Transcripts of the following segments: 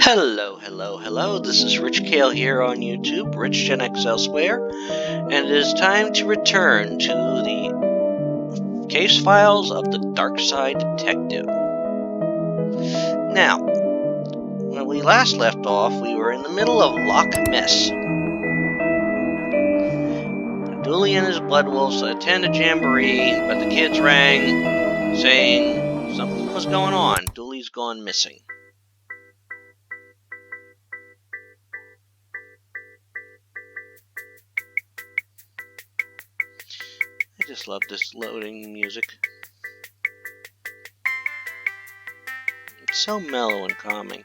Hello. This is Rich Kale here on YouTube, Rich Gen X elsewhere, and it is time to return to the case files of the Darkside Detective. Now, when we last left off, we were in the middle of Loch Ness. Dooley and his blood wolves attend a jamboree, but the kids rang saying something was going on. Dooley's gone missing. I just love this loading music. It's so mellow and calming.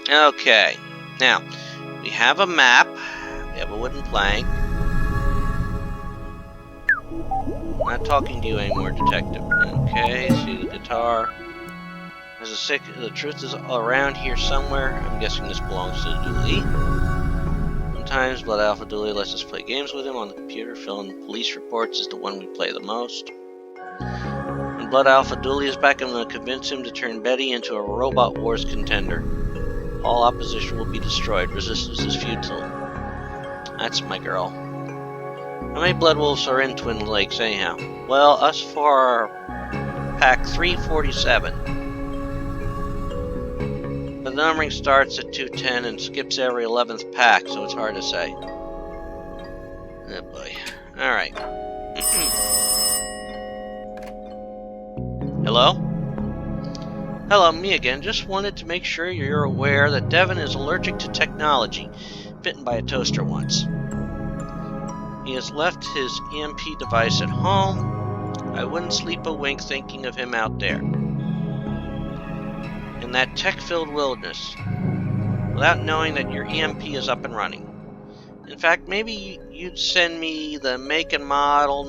Okay, now we have a map. We have a wooden plank. I'm not talking to you anymore, detective. Okay, see the guitar. The truth is around here somewhere. I'm guessing this belongs to Dooley. Sometimes Blood Alpha Dooley lets us play games with him on the computer. Filling police reports is the one we play the most. When Blood Alpha Dooley is back, I'm going to convince him to turn Betty into a Robot Wars contender. All opposition will be destroyed. Resistance is futile. That's my girl. How many Blood Wolves are in Twin Lakes anyhow? Well, us for pack 347. The numbering starts at 210 and skips every 11th pack, so it's hard to say. Oh boy. Alright. Hello? Hello, me again. Just wanted to make sure you're aware that Devin is allergic to technology, bitten by a toaster once. He has left his EMP device at home. I wouldn't sleep a wink thinking of him out there in that tech-filled wilderness, without knowing that your EMP is up and running. In fact, maybe you'd send me the make and model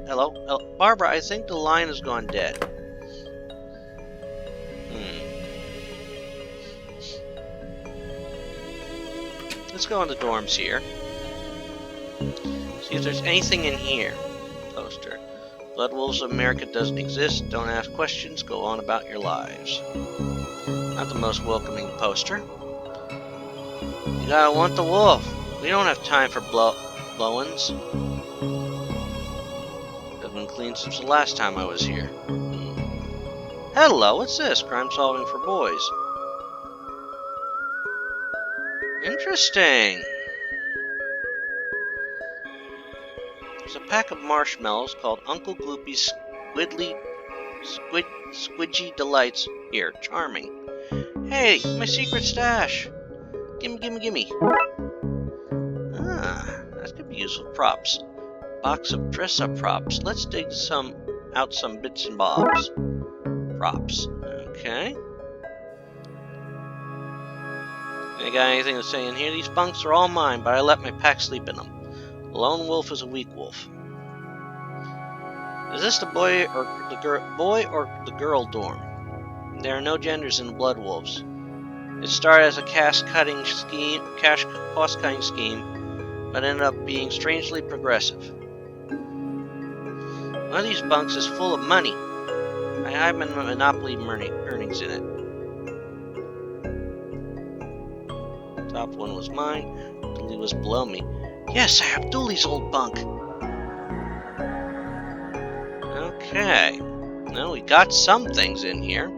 Hello? Barbara, I think the line has gone dead. Let's go in the dorms here. See if there's anything in here. Poster. Blood Wolves of America doesn't exist. Don't ask questions. Go on about your lives. Not the most welcoming poster. You gotta want the wolf. We don't have time for blow-ins. I've been clean since the last time I was here. Hello, what's this? Crime solving for boys. Interesting. There's a pack of marshmallows called Uncle Gloopy's Squidgy Delights. Here, charming. Hey, my secret stash. Gimme. Ah, that could be useful props. Box of dress-up props. Let's dig out some bits and bobs. Props. Okay. You got anything to say in here? These bunks are all mine, but I let my pack sleep in them. A lone wolf is a weak wolf. Is this the boy or the girl dorm? There are no genders in the Blood Wolves. It started as a cost-cutting scheme, but ended up being strangely progressive. One of these bunks is full of money. I have monopoly earnings in it. Top one was mine. Dooley was below me. Yes, I have Dooley's old bunk. Okay. Well, we got some things in here.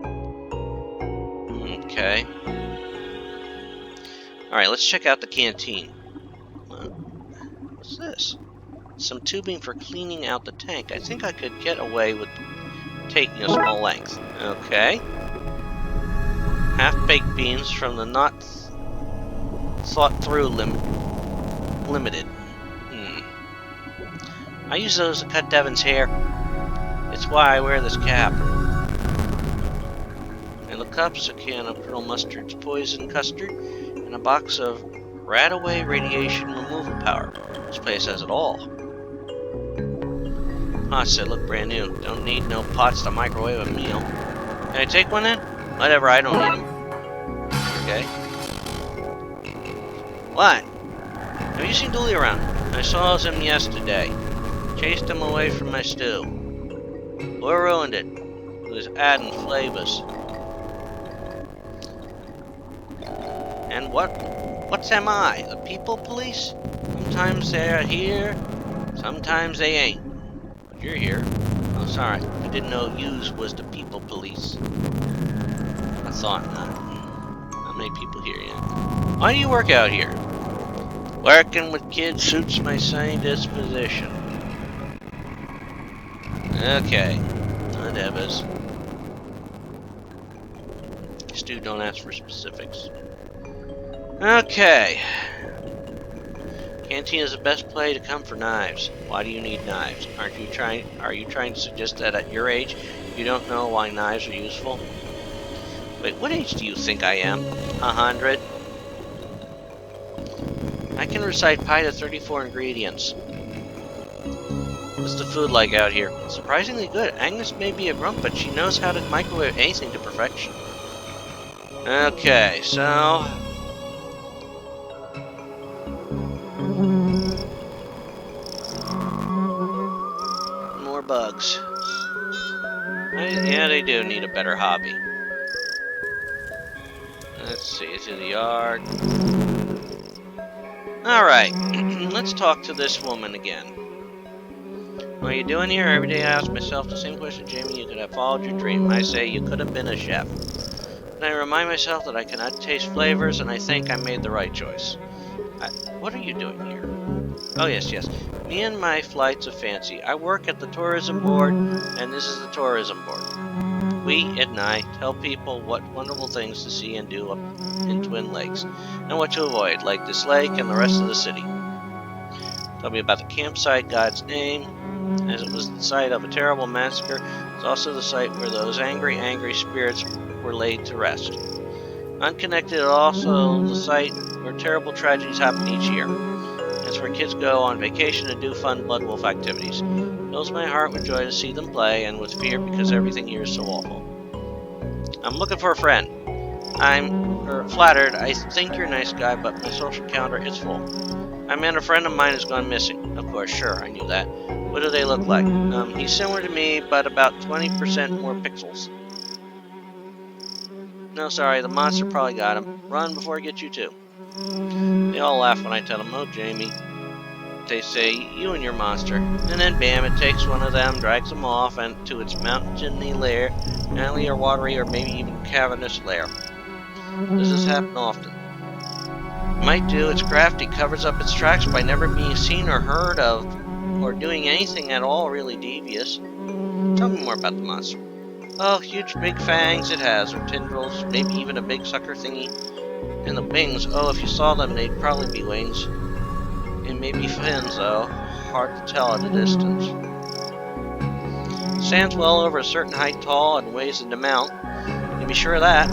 Okay. Alright, let's check out the canteen. What's this? Some tubing for cleaning out the tank. I think I could get away with taking a small length. Okay. Half-baked beans from the not thought through limited. I use those to cut Devin's hair. It's why I wear this cap. And the cups, a can of Colonel Mustard's poison custard, and a box of Radaway radiation removal powder. This place has it all. Pots that look brand new. Don't need no pots to microwave a meal. Can I take one then? Whatever, I don't need them. Okay. What? Have you seen Dooley around? I saw him yesterday. Chased him away from my stew. Who ruined it? It was adding flavors. And what's am I? The people police? Sometimes they're here, sometimes they ain't. But you're here. Oh, sorry. I didn't know yous was the people police. I thought not. Not many people here yet. Why do you work out here? Working with kids suits my sunny disposition. Okay. Whatevers. Stu, don't ask for specifics. Okay. Canteen is the best place to come for knives. Why do you need knives? Are you trying to suggest that at your age you don't know why knives are useful? Wait, what age do you think I am? 100? I can recite pi to 34 ingredients. What's the food like out here? Surprisingly good. Agnes may be a grump, but she knows how to microwave anything to perfection. Okay, so... more bugs. Yeah, they do need a better hobby. Let's see, to the yard. Alright, let's talk to this woman again. What are you doing here? Every day I ask myself the same question, Jamie. You could have followed your dream. I say you could have been a chef. And I remind myself that I cannot taste flavors, and I think I made the right choice. What are you doing here? Oh, yes. Me and my flights of fancy. I work at the tourism board, and this is the tourism board. We, Ed and I, tell people what wonderful things to see and do up in Twin Lakes, and what to avoid, like this lake and the rest of the city. Tell me about the campsite, God's name, as it was the site of a terrible massacre. It's also the site where those angry spirits were laid to rest. Unconnected, also the site where terrible tragedies happen each year. It's where kids go on vacation and do fun blood wolf activities. Fills my heart with joy to see them play, and with fear because everything here is so awful. I'm looking for a friend. I'm flattered. I think you're a nice guy, but my social counter is full. I mean, a friend of mine has gone missing. Of course, sure, I knew that. What do they look like? He's similar to me, but about 20% more pixels. No, sorry, the monster probably got him. Run before it gets you too. They all laugh when I tell them, oh, Jamie. They say, you and your monster. And then bam, it takes one of them, drags them off and to its mountainy lair, alley or watery or maybe even cavernous lair. Does this happen often? Might do. It's crafty, covers up its tracks by never being seen or heard of, or doing anything at all really devious. Tell me more about the monster. Oh, huge big fangs it has, or tendrils, maybe even a big sucker thingy. And the wings, oh, if you saw them, they'd probably be wings. And maybe fins, though. Hard to tell at a distance. Stands well over a certain height tall and weighs an amount. You can be sure of that.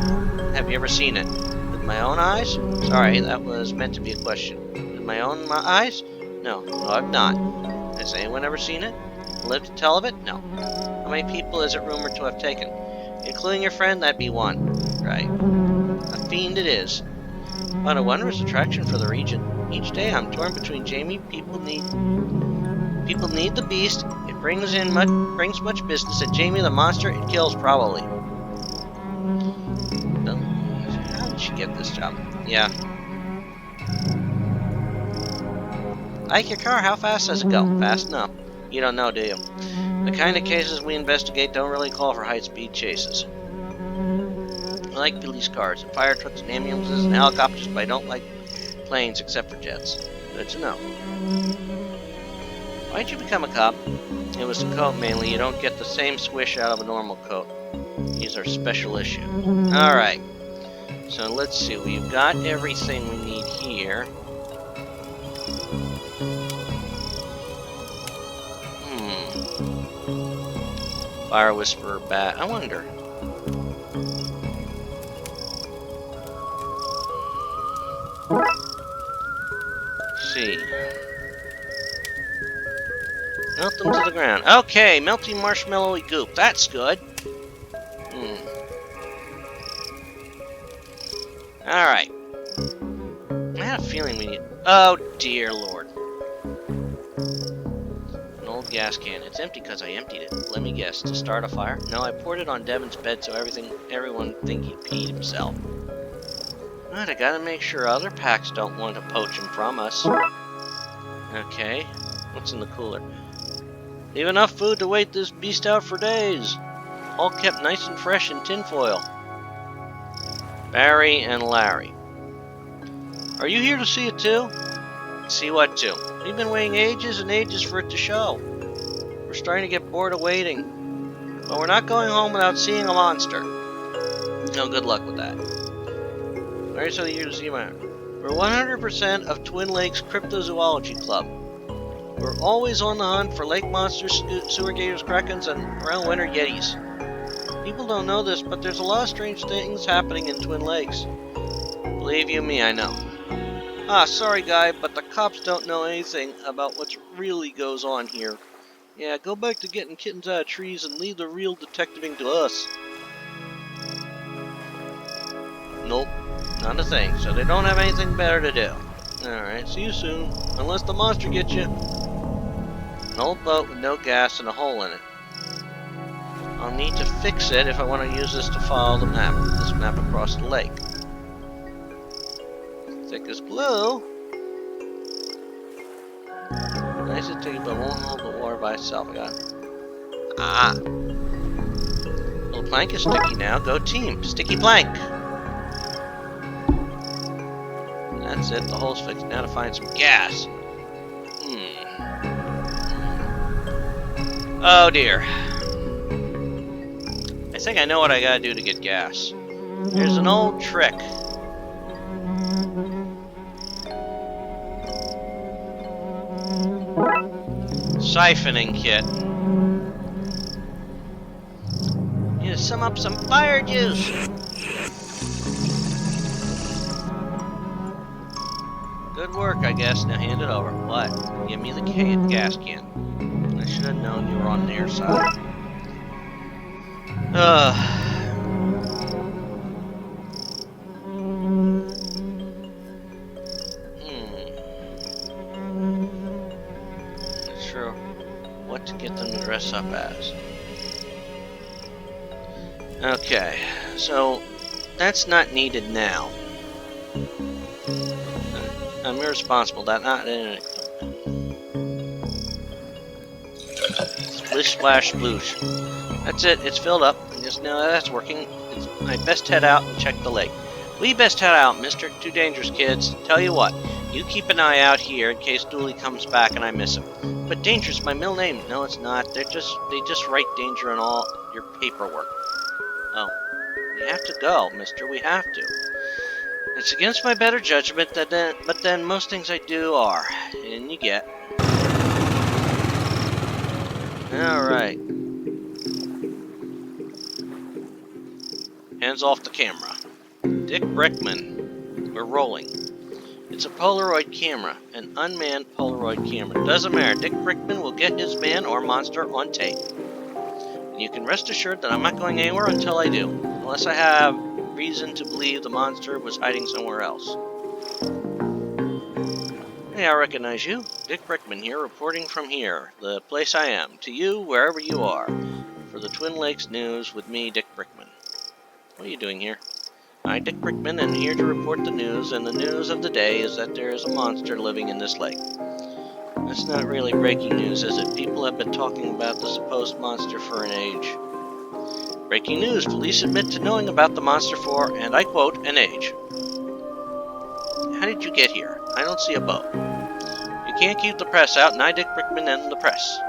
Have you ever seen it? With my own eyes? Sorry, that was meant to be a question. With my own eyes? No, I've not. Has anyone ever seen it? Lived to tell of it? No. How many people is it rumored to have taken? Including your friend, that'd be one. Right. A fiend it is. But a wondrous attraction for the region. Each day I'm torn between Jamie. People need the beast. It brings much business. And Jamie the monster, it kills probably. How did she get this job? Yeah. Like your car, how fast does it go? Fast enough. You don't know, do you? The kind of cases we investigate don't really call for high-speed chases. I like police cars, and fire trucks, and ambulances, and helicopters, but I don't like planes except for jets. Good to know. Why'd you become a cop? It was the coat mainly. You don't get the same swish out of a normal coat. These are special issue. Alright. So let's see. We've got everything we need here. Fire Whisperer bat. I wonder. See. Melt them to the ground. Okay, melting marshmallowy goop. That's good. Alright. I had a feeling we need... Oh, dear Lord. An old gas can. It's empty because I emptied it. Let me guess. To start a fire? No, I poured it on Devin's bed so everyone think he peed himself. But I gotta make sure other packs don't want to poach him from us. Okay, what's in the cooler? Leave enough food to wait this beast out for days. All kept nice and fresh in tinfoil. Barry and Larry. Are you here to see it too? See what too? We've been waiting ages and ages for it to show. We're starting to get bored of waiting. But we're not going home without seeing a monster. No, good luck with that. Very so you to see my... We're 100% of Twin Lakes Cryptozoology Club. We're always on the hunt for lake monsters, sewer gators, krakens, and around winter yetis. People don't know this, but there's a lot of strange things happening in Twin Lakes. Believe you me, I know. Ah, sorry guy, but the cops don't know anything about what really goes on here. Yeah, go back to getting kittens out of trees and leave the real detectiving to us. Nope, not a thing, so they don't have anything better to do. Alright, see you soon. Unless the monster gets you. An old boat with no gas and a hole in it. I'll need to fix it if I want to use this to follow the map. This map across the lake. Thick as glue. Nice and thick, but won't hold the water by itself. I got it. Ah! Little plank is sticky now. Go team. Sticky plank! That's it. The hole's fixed. Now to find some gas. Oh dear. I think I know what I gotta do to get gas. Here's an old trick. Siphoning kit. Need to sum up some fire juice. Good work, I guess. Now hand it over. What? Give me the gas can. I should have known you were on their side. Not sure what to get them to dress up as. Okay, so that's not needed now. I'm irresponsible. That's not in it. Splish, splash, sploosh. That's it. It's filled up. Just now that's working. I best head out and check the lake. We best head out, mister. Too dangerous, kids. Tell you what. You keep an eye out here in case Dooley comes back and I miss him. But danger's my middle name. No, it's not. They just write danger in all your paperwork. Oh. We have to go, mister. We have to. It's against my better judgment, but then most things I do are. And you get. Alright. Hands off the camera. Dick Brickman. We're rolling. It's a Polaroid camera. An unmanned Polaroid camera. Doesn't matter. Dick Brickman will get his man or monster on tape. And you can rest assured that I'm not going anywhere until I do. Unless I have reason to believe the monster was hiding somewhere else. Hey, I recognize you. Dick Brickman here, reporting from here, the place I am. To you, wherever you are. For the Twin Lakes News with me, Dick Brickman. What are you doing here? I'm Dick Brickman, and here to report the news, and the news of the day is that there is a monster living in this lake. That's not really breaking news, is it? People have been talking about the supposed monster for an age. Breaking news, police admit to knowing about the monster for, and I quote, an age. How did you get here? I don't see a boat. You can't keep the press out, and I, Dick Brickman, am the press.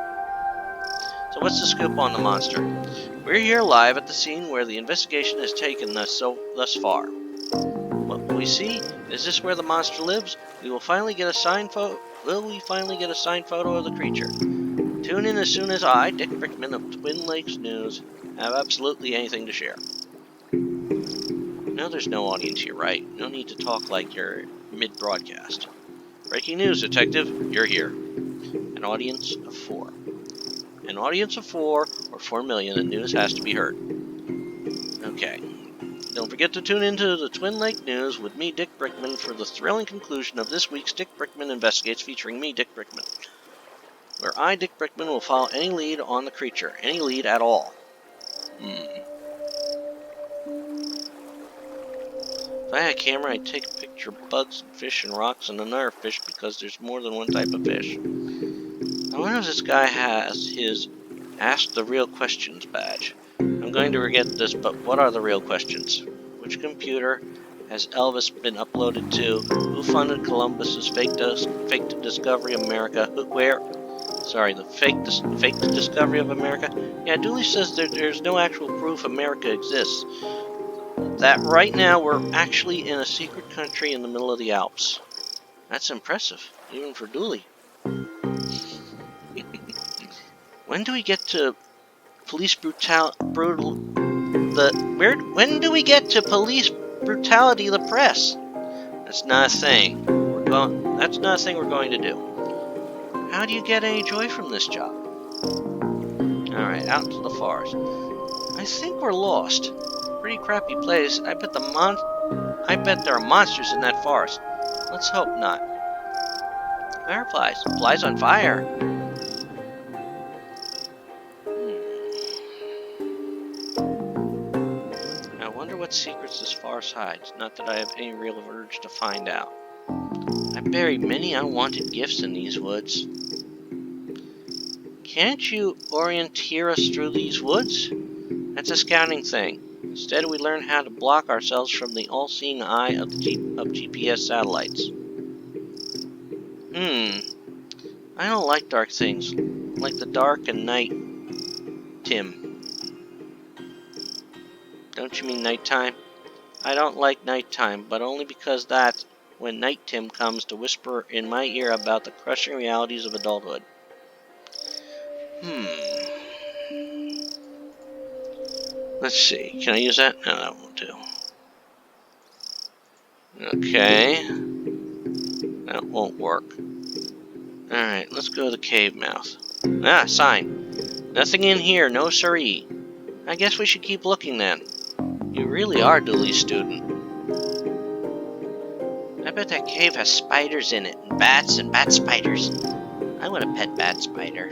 So what's the scoop on the monster? We're here live at the scene where the investigation has taken us thus far. What will we see? Is this where the monster lives? We will finally get a signed photo. Will we finally get a signed photo of the creature? Tune in as soon as I, Dick Brickman of Twin Lakes News, have absolutely anything to share. No, there's no audience here, right? No need to talk like you're mid-broadcast. Breaking news, detective. You're here. An audience of 4. An audience of 4, or 4 million, and news has to be heard. Okay. Don't forget to tune into the Twin Lake News with me, Dick Brickman, for the thrilling conclusion of this week's Dick Brickman Investigates, featuring me, Dick Brickman. Where I, Dick Brickman, will follow any lead on the creature. Any lead at all. If I had a camera, I'd take a picture of bugs and fish and rocks and another fish because there's more than one type of fish. I wonder if this guy has his Ask the Real Questions badge. I'm going to forget this, but what are the real questions? Which computer has Elvis been uploaded to? Who funded Columbus's fake discovery of America? Fake discovery of America? Yeah, Dooley says there's no actual proof America exists. That right now we're actually in a secret country in the middle of the Alps. That's impressive, even for Dooley. When do we get to police when do we get to police brutality of the press? That's not a thing. That's not a thing we're going to do. How do you get any joy from this job? Alright, out into the forest. I think we're lost. Pretty crappy place. I bet there are monsters in that forest. Let's hope not. Fireflies. Flies on fire. I wonder what secrets this forest hides. Not that I have any real urge to find out. I buried many unwanted gifts in these woods. Can't you orienteer us through these woods? That's a scouting thing. Instead, we learn how to block ourselves from the all-seeing eye of GPS satellites. I don't like dark things. Like the dark and night, Tim. Don't you mean nighttime? I don't like nighttime, but only because that's when Night Tim comes to whisper in my ear about the crushing realities of adulthood. Let's see. Can I use that? No, that won't do. Okay. That won't work. Alright, let's go to the cave mouth. Ah, sign. Nothing in here, no siree. I guess we should keep looking then. You really are Dooley's student. I bet that cave has spiders in it, and bat spiders. I want a pet bat spider.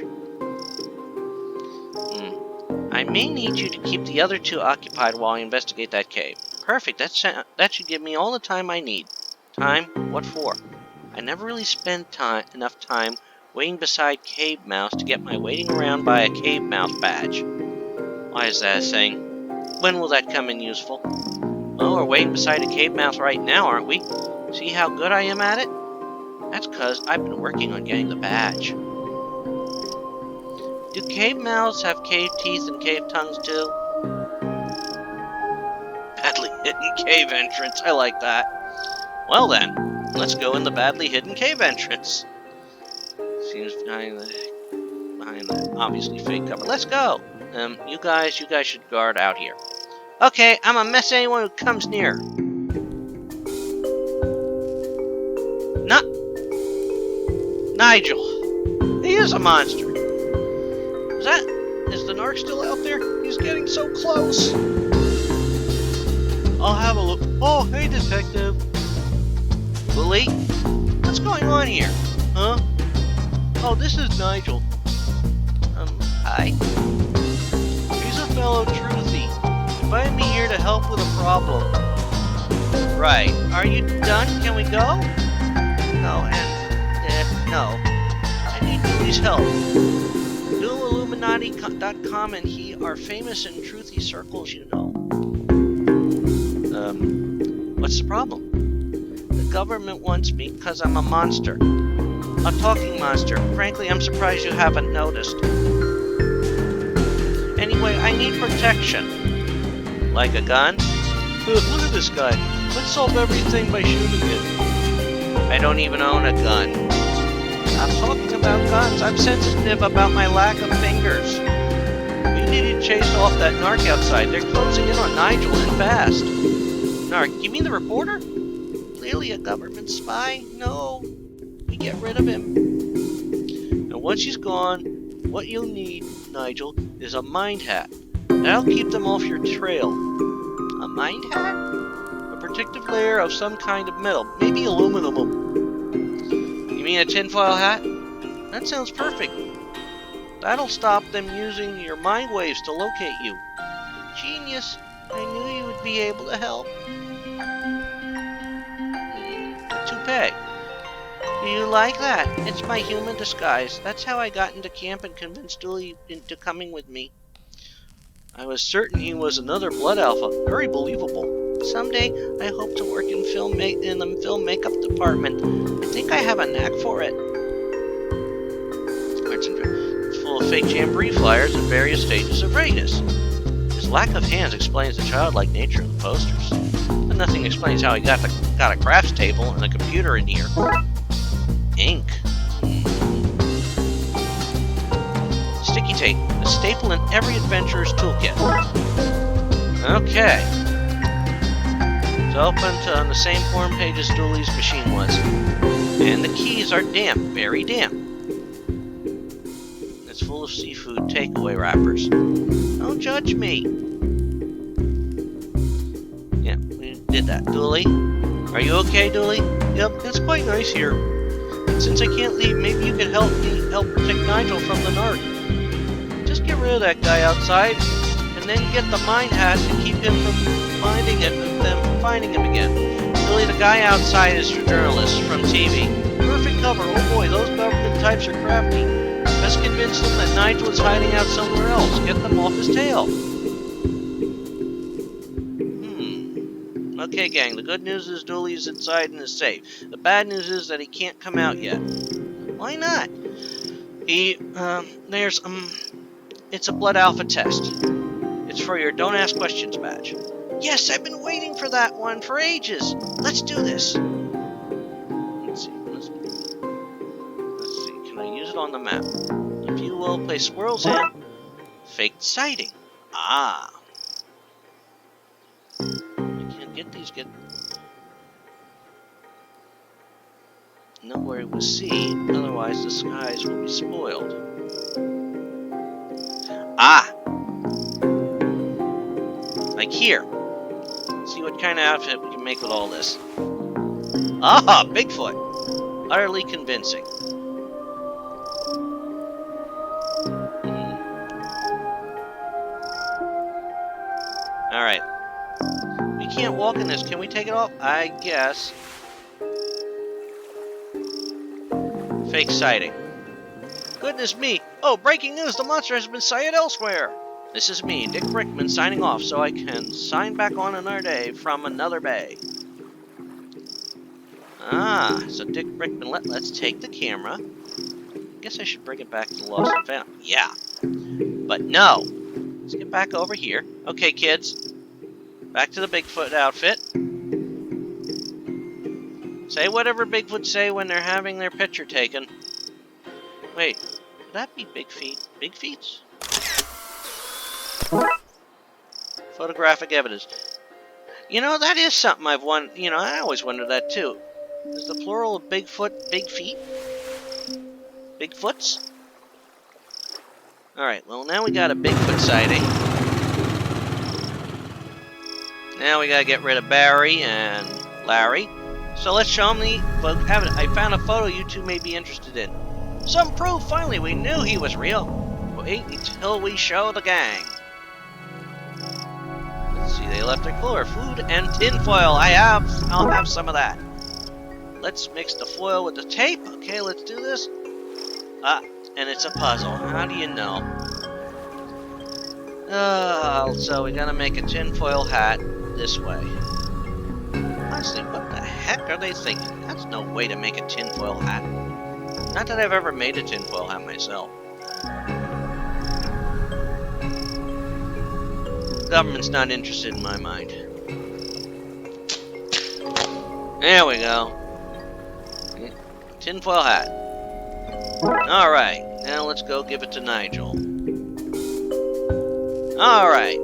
I may need you to keep the other two occupied while I investigate that cave. Perfect, that should give me all the time I need. Time? What for? I never really spend enough time waiting beside cave mouths to get my waiting around by a cave mouth badge. Why is that a thing? When will that come in useful? Well, we're waiting beside a cave mouth right now, aren't we? See how good I am at it? That's because I've been working on getting the badge. Do cave mouths have cave teeth and cave tongues too? Badly hidden cave entrance, I like that. Well then, let's go in the badly hidden cave entrance. Seems behind the obviously fake cover. Let's go! You guys should guard out here. Okay, I'm gonna mess anyone who comes near. Nigel! He is a monster! Is the narc still out there? He's getting so close! I'll have a look. Oh, hey, detective! Dooley? What's going on here? Huh? Oh, this is Nigel. Hi. He's a fellow truthy. Invited me here to help with a problem. Right. Are you done? Can we go? No, no. I need Dooley's help. DualIlluminati.com and he are famous in truthy circles, you know. What's the problem? The government wants me because I'm a monster. A talking monster. Frankly, I'm surprised you haven't noticed. Anyway, I need protection. Like a gun? Look at this guy. Let's solve everything by shooting it. I don't even own a gun. I'm talking about guns. I'm sensitive about my lack of fingers. We need to chase off that narc outside. They're closing in on Nigel and fast. Narc, you mean the reporter? Clearly a government spy? No. We get rid of him. And once he's gone, what you'll need, Nigel, is a mind hat. That'll keep them off your trail. A mind hat? A protective layer of some kind of metal, maybe aluminum. You mean a tinfoil hat? That sounds perfect. That'll stop them using your mind waves to locate you. Genius. I knew you would be able to help. day. Do you like that? It's my human disguise. That's how I got into camp and convinced Dooley into coming with me. I was certain he was another blood alpha. Very believable. Someday, I hope to work in the film makeup department. I think I have a knack for it. It's full of fake jamboree flyers in various stages of readiness. His lack of hands explains the childlike nature of the posters. But nothing explains how he got a crafts table and a computer in here. Ink. Sticky tape, a staple in every adventurer's toolkit. Okay. It's opened on the same form page as Dooley's machine was. And the keys are damp, very damp. It's full of seafood takeaway wrappers. Don't judge me. Yeah, we did that. Dooley? Are you okay, Dooley? Yep, it's quite nice here. And since I can't leave, maybe you can help protect Nigel from the narc. Just get rid of that guy outside, and then get the mine hat to keep him from finding him again. Dooley, the guy outside is your journalist from TV. Perfect cover. Oh boy, those government types are crafty. Best convince them that Nigel is hiding out somewhere else. Get them off his tail. Okay, gang, the good news is Dooley's inside and is safe. The bad news is that he can't come out yet. Why not? It's a blood alpha test. It's for your Don't Ask Questions badge. Yes, I've been waiting for that one for ages. Let's do this. Let's see. Can I use it on the map? If you will, place squirrels in. Faked sighting. Ah. Get nowhere to see, otherwise the skies will be spoiled. Ah! Like here. See what kind of outfit we can make with all this. Ah! Bigfoot! Utterly convincing. Alright. We can't walk in this. Can we take it off? I guess. Fake sighting. Goodness me! Oh, breaking news! The monster has been sighted elsewhere! This is me, Dick Brickman, signing off so I can sign back on another day from another bay. Ah, so Dick Brickman, let's take the camera. I guess I should bring it back to the Lost and Found. Yeah. But no! Let's get back over here. Okay, kids. Back to the Bigfoot outfit. Say whatever Bigfoot say when they're having their picture taken. Wait, would that be Big Feet? Big Feets? Photographic evidence. You know, that is something I've wondered. You know, I always wondered that too. Is the plural of Bigfoot Big Feet? Bigfoots? Alright, well now we got a Bigfoot sighting. Now we gotta get rid of Barry and Larry. So let's show them the evidence. I found a photo you two may be interested in. Some proof! Finally, we knew he was real. Wait until we show the gang. Let's see, they left their cooler. Food and tinfoil. I'll have some of that. Let's mix the foil with the tape. Okay, let's do this. Ah, and it's a puzzle. How do you know? So we gotta make a tinfoil hat this way. Honestly, what the heck are they thinking? That's no way to make a tinfoil hat. Not that I've ever made a tinfoil hat myself. The government's not interested in my mind. There we go. Tinfoil hat. Alright, now let's go give it to Nigel. Alright.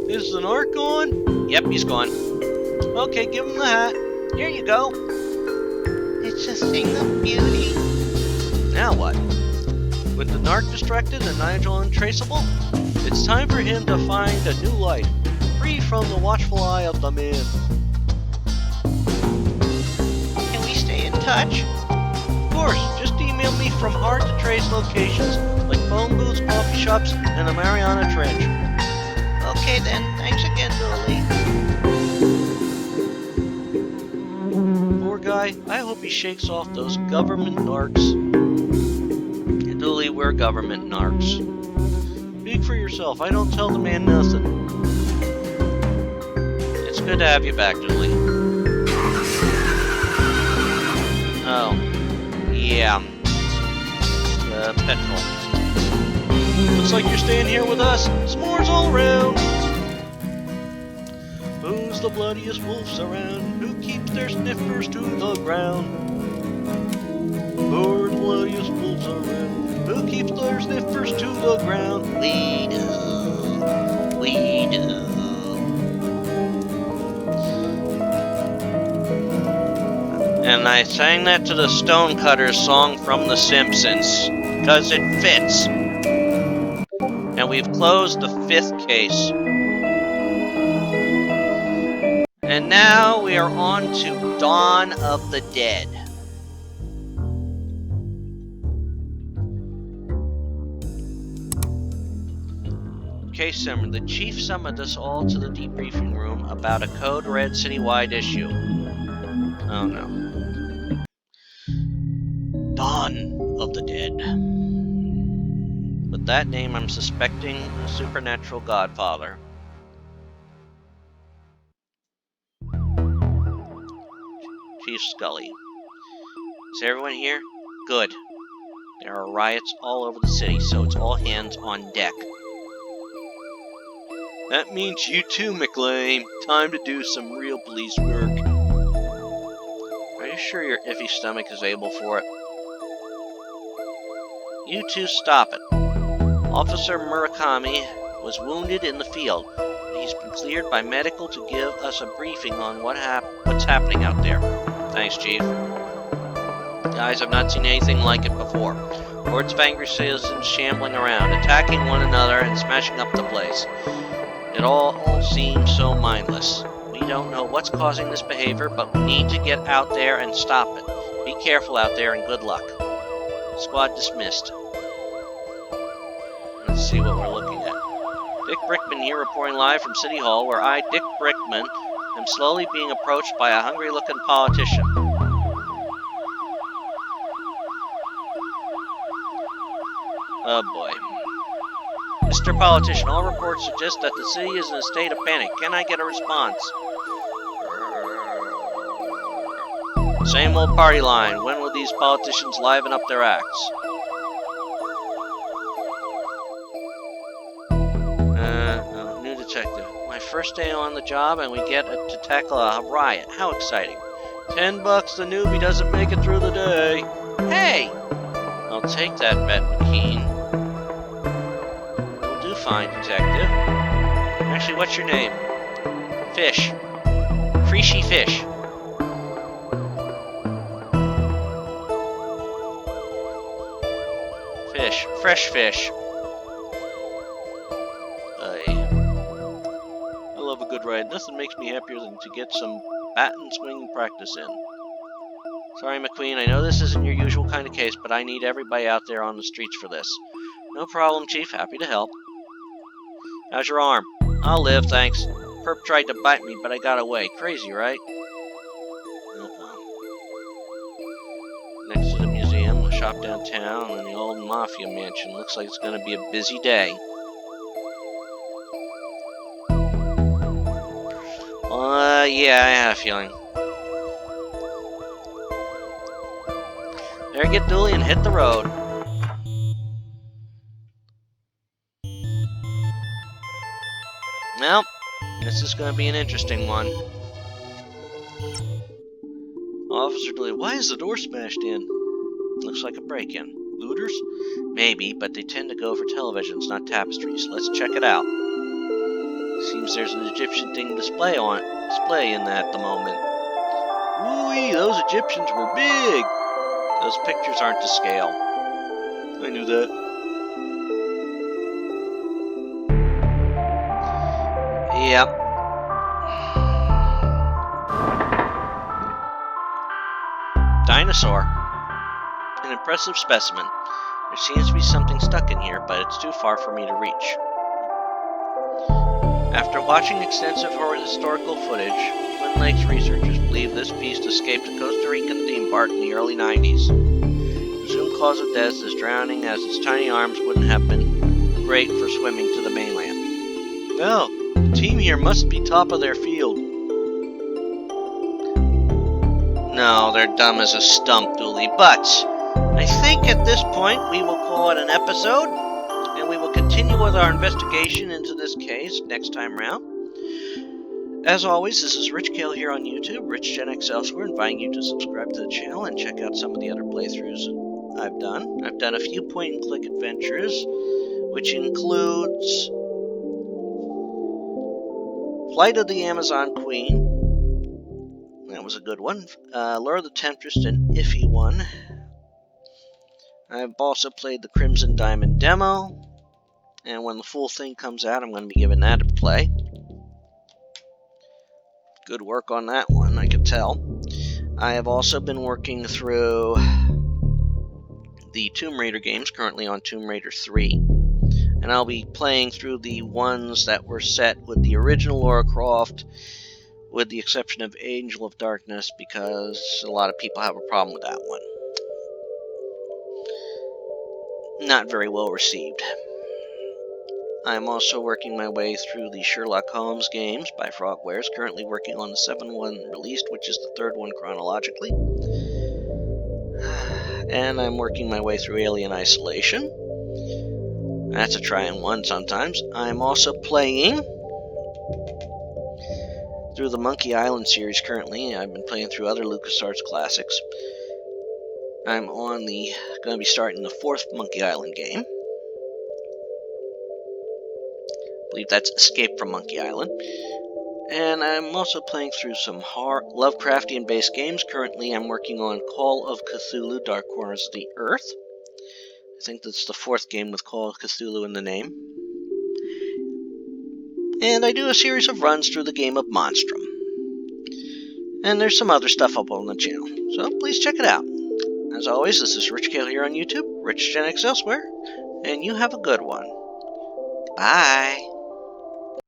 Is the narc gone? Yep, he's gone. Okay, give him the hat. Here you go. It's a thing of beauty. Now what? With the narc distracted and Nigel untraceable, it's time for him to find a new life, free from the watchful eye of the man. Can we stay in touch? Of course, just email me from hard-to-trace locations like phone booths, coffee shops, and the Mariana Trench. Okay then, thanks again, Dooley. guy, I hope he shakes off those government narcs. Dooley, we're government narcs. Speak for yourself, I don't tell the man nothing. It's good to have you back, Dooley. Oh. Yeah. Petrol. Looks like you're staying here with us. S'mores all around. Who's the bloodiest wolves around? Who keeps their sniffers to the ground? Who's the bloodiest wolves around? Who keeps their sniffers to the ground? We do. We do. And I sang that to the Stonecutters song from The Simpsons, because it fits. And we've closed the 5th case. And now we are on to Dawn of the Dead. Case summary. The chief summoned us all to the debriefing room about a code red citywide issue. Oh no. Dawn of the Dead. With that name, I'm suspecting a supernatural godfather. Chief Scully. Is everyone here? Good. There are riots all over the city, so it's all hands on deck. That means you too, McLean. Time to do some real police work. Are you sure your iffy stomach is able for it? You two stop it. Officer Murakami was wounded in the field. He's been cleared by medical to give us a briefing on what's happening out there. Thanks, Chief. Guys, I've not seen anything like it before. Hordes of angry citizens shambling around, attacking one another and smashing up the place. It all seems so mindless. We don't know what's causing this behavior, but we need to get out there and stop it. Be careful out there and good luck. Squad dismissed. Let's see what we're looking at. Dick Brickman here reporting live from City Hall, where I, Dick Brickman, am slowly being approached by a hungry-looking politician. Oh boy. Mr. Politician, all reports suggest that the city is in a state of panic. Can I get a response? Same old party line. When will these politicians liven up their acts? New detective. My first day on the job and we get to tackle a riot. How exciting. $10 the newbie doesn't make it through the day. Hey! I'll take that bet, McKean. Will do fine, detective. Actually, what's your name? Fish. Freeshy Fish. Fish. Fresh fish. I love a good ride. Nothing makes me happier than to get some bat and swing practice in. Sorry, McQueen, I know this isn't your usual kind of case, but I need everybody out there on the streets for this. No problem, Chief. Happy to help. How's your arm? I'll live, thanks. Perp tried to bite me, but I got away. Crazy, right? Next to the museum, a shop downtown, and the old Mafia mansion. Looks like it's going to be a busy day. Yeah, I had a feeling. There, get Dooley and hit the road. Well, this is going to be an interesting one. Officer Dooley, why is the door smashed in? Looks like a break-in. Looters? Maybe, but they tend to go for televisions, not tapestries. Let's check it out. Seems there's an Egyptian thing display in that at the moment. Ooh-wee, those Egyptians were big! Those pictures aren't to scale. I knew that. Yep. Dinosaur. An impressive specimen. There seems to be something stuck in here, but it's too far for me to reach. After watching extensive historical footage, Twin Lakes researchers believe believe this beast escaped a Costa Rican theme park in the early 90s. The presumed cause of death is drowning, as its tiny arms wouldn't have been great for swimming to the mainland. Well, the team here must be top of their field. No, they're dumb as a stump, Dooley, but I think at this point we will call it an episode, and we will continue with our investigation into this case next time round. As always, this is Rich Kale here on YouTube, Rich Gen X elsewhere, inviting you to subscribe to the channel and check out some of the other playthroughs I've done. I've done a few point-and-click adventures, which includes Flight of the Amazon Queen. That was a good one. Lure of the Temptress, an iffy one. I've also played the Crimson Diamond demo, and when the full thing comes out, I'm going to be giving that a play. Good work on that one, I can tell. I have also been working through the Tomb Raider games, currently on Tomb Raider 3. And I'll be playing through the ones that were set with the original Lara Croft, with the exception of Angel of Darkness, because a lot of people have a problem with that one. Not very well received. I'm also working my way through the Sherlock Holmes games by Frogwares, currently working on the 7th one released, which is the 3rd one chronologically. And I'm working my way through Alien Isolation. That's a trying one sometimes. I'm also playing through the Monkey Island series currently. I've been playing through other LucasArts classics. I'm going to be starting the 4th Monkey Island game. I believe that's Escape from Monkey Island. And I'm also playing through some Lovecraftian-based games. Currently, I'm working on Call of Cthulhu, Dark Corners of the Earth. I think that's the 4th game with Call of Cthulhu in the name. And I do a series of runs through the game of Monstrum. And there's some other stuff up on the channel, so please check it out. As always, this is Rich Kale here on YouTube, Rich Gen X elsewhere, and you have a good one. Bye.